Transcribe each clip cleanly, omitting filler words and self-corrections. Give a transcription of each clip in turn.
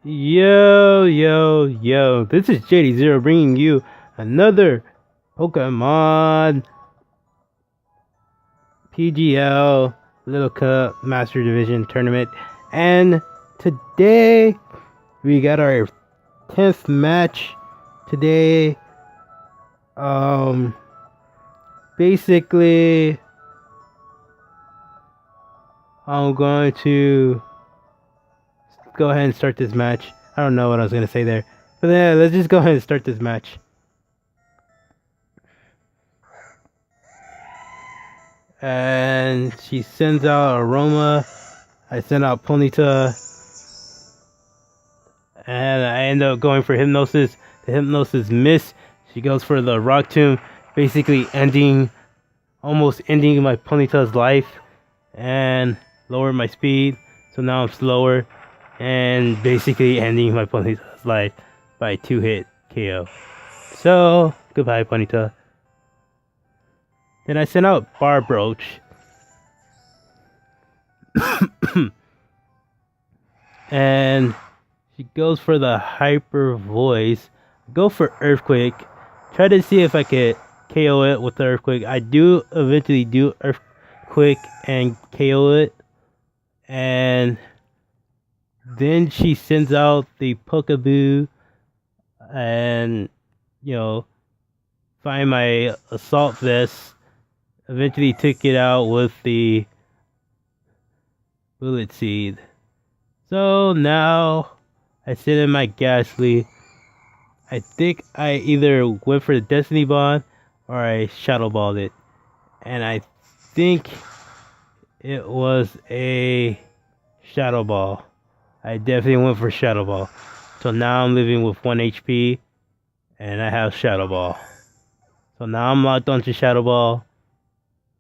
Yo, this is TheJDzero bringing you another Pokemon PGL Little Cup Master Division Tournament. And today we got our 10th match today. Basically I'm going to go ahead and start this match. I don't know what I was going to say there. But yeah, let's just go ahead and start this match. And she sends out Aroma. I send out Ponyta. And I end up going for Hypnosis. The Hypnosis miss. She goes for the Rock Tomb. Basically almost ending my Ponyta's life. And lower my speed. So now I'm slower. And basically ending my Ponyta's life by 2-hit KO. So, goodbye, Ponyta. Then I sent out Barbroach. And she goes for the Hyper Voice. Go for Earthquake. Try to see if I could KO it with the Earthquake. I do eventually do Earthquake and KO it. And then she sends out the Pokeboo and, find my Assault Vest. Eventually took it out with the Bullet Seed. So now I sit in my Ghastly. I think I either went for the Destiny Bond or I Shadow Balled it. And I think it was a Shadow Ball. I definitely went for Shadow Ball. So now I'm living with 1 HP. And I have Shadow Ball. So now I'm locked onto Shadow Ball.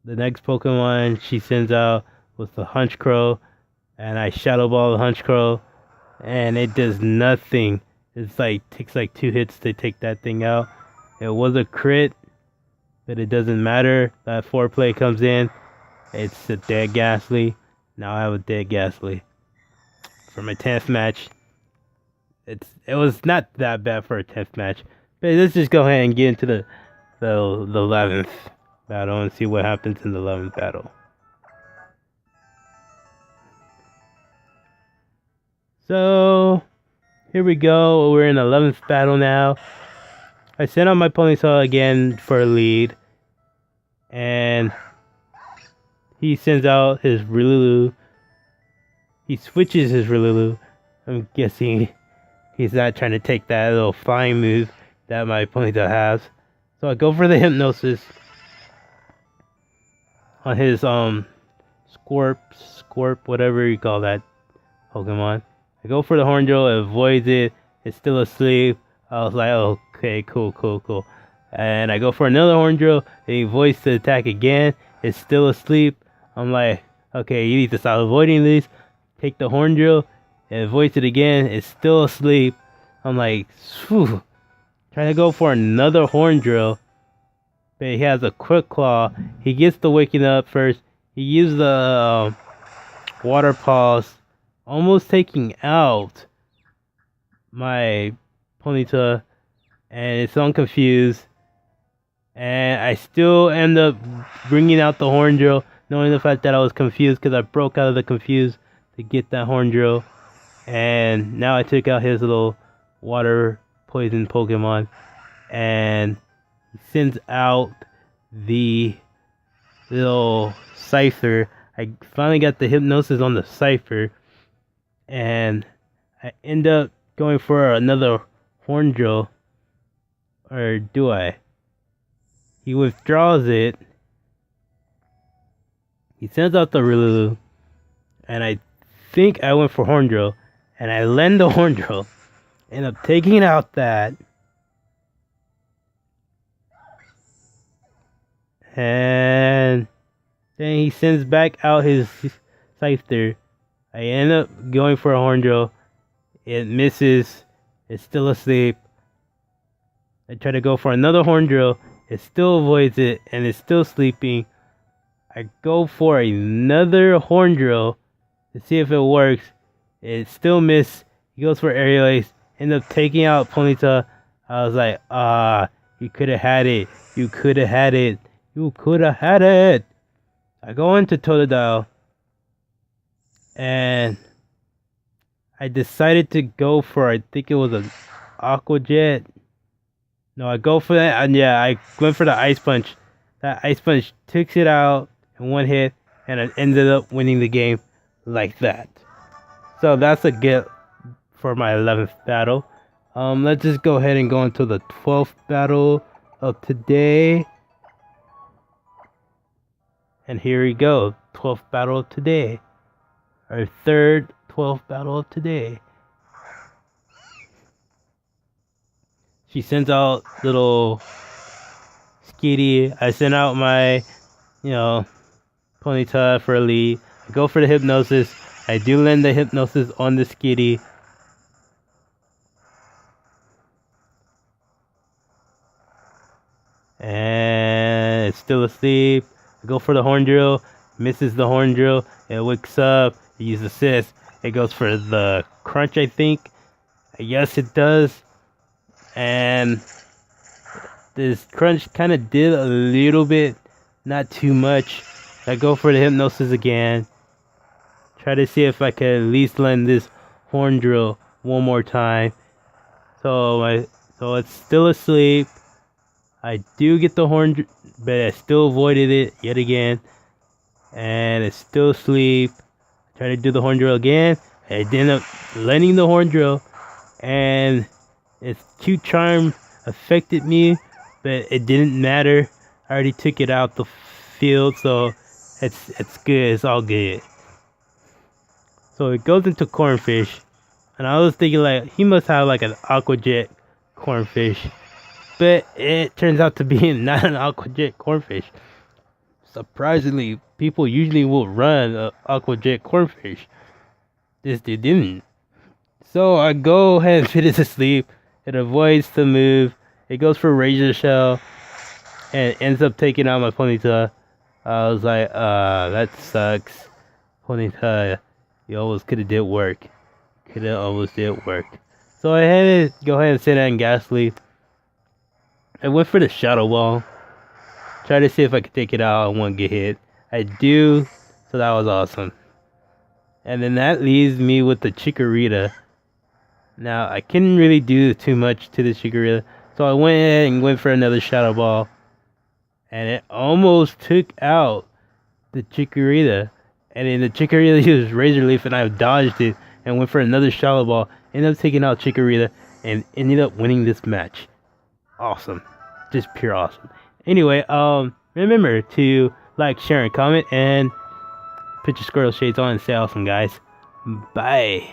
The next Pokemon she sends out was the Honchkrow. And I Shadow Ball the Honchkrow. And it does nothing. It's takes 2 hits to take that thing out. It was a crit. But it doesn't matter. That foreplay comes in. It's a dead Ghastly. Now I have a dead Ghastly. For my 10th match. It was not that bad for a 10th match. But let's just go ahead and get into the 11th battle and see what happens in the 11th battle. So here we go. We're in the 11th battle now. I sent out my Ponyta again for a lead. And he sends out his Rillaboom. He switches his Rillaboom. I'm guessing he's not trying to take that little flying move that my Ponyta has. So I go for the Hypnosis on his Scorp, whatever you call that Pokemon. I go for the Horndrill, it avoids it. It's still asleep. I was like, okay, cool. And I go for another Horndrill. It avoids the attack again. It's still asleep. I'm like, okay, you need to stop avoiding these. Take the Horndrill. It avoids it again. It's still asleep. I'm like, phew. Trying to go for another Horndrill. But he has a Quick Claw. He gets the waking up first. He uses the Water Pulse. Almost taking out my Ponyta. And it's unconfused. And I still end up bringing out the Horndrill. Knowing the fact that I was confused because I broke out of the confused to get that Horndrill. And now I took out his little water poison Pokemon. And he sends out the little Cypher. I finally got the Hypnosis on the Cypher. And I end up going for another Horndrill. Or do I? He withdraws it. He sends out the Rillaboom. And I think I went for Horndrill. And I lend the Horndrill. End up taking out that. And then he sends back out his Scyther. I end up going for a Horndrill. It misses. It's still asleep. I try to go for another Horndrill. It still avoids it. And it's still sleeping. I go for another Horndrill to see if it works. It still missed. He goes for aerial ace. End up taking out Ponyta. I was like, you could have had it. You could have had it. You could have had it. I go into Totodile. And I decided to go for, I think it was an Aqua Jet. No, I go for that. And yeah, I went for the Ice Punch. That Ice Punch takes it out in one hit. And I ended up winning the game like that. So that's a get for my 11th battle. Let's just go ahead and go into the 12th battle of today. And here we go. 12th battle of today. Our third 12th battle of today. She sends out little Skitty. I send out my, Ponyta for a lead. I go for the Hypnosis. I do land the Hypnosis on the Skitty. And it's still asleep. I go for the Horn Drill. Misses the Horn Drill. It wakes up. I use Assist. It goes for the Crunch, I think. Yes, it does. And this Crunch kind of did a little bit. Not too much. I go for the Hypnosis again. Try to see if I can at least land this Horn Drill one more time. So it's still asleep. I do get the Horn, but I still avoided it yet again. And it's still asleep. Try to do the Horn Drill again. I ended up landing the Horn Drill. And its Cute Charm affected me, but it didn't matter. I already took it out the field, so it's good. It's all good. So it goes into Cornfish. And I was thinking like he must have like an Aqua Jet Cornfish. But it turns out to be not an Aqua Jet Cornfish. Surprisingly, people usually will run an Aqua Jet Cornfish. This dude didn't. So I go ahead and put it to sleep. It avoids the move. It goes for Razor Shell. And it ends up taking out my Ponyta. I was like, that sucks. Ponyta, you almost could have did work. Almost did work. So I had to go ahead and sit that in Ghastly. I went for the Shadow Ball. Try to see if I could take it out. I won't get hit. I do. So that was awesome. And then that leaves me with the Chikorita. Now, I couldn't really do too much to the Chikorita. So I went ahead and went for another Shadow Ball. And it almost took out the Chikorita. And then the Chikorita used Razor Leaf and I dodged it. And went for another Shadow Ball. Ended up taking out Chikorita. And ended up winning this match. Awesome. Just pure awesome. Anyway, remember to like, share, and comment. And put your squirrel shades on and stay awesome, guys. Bye.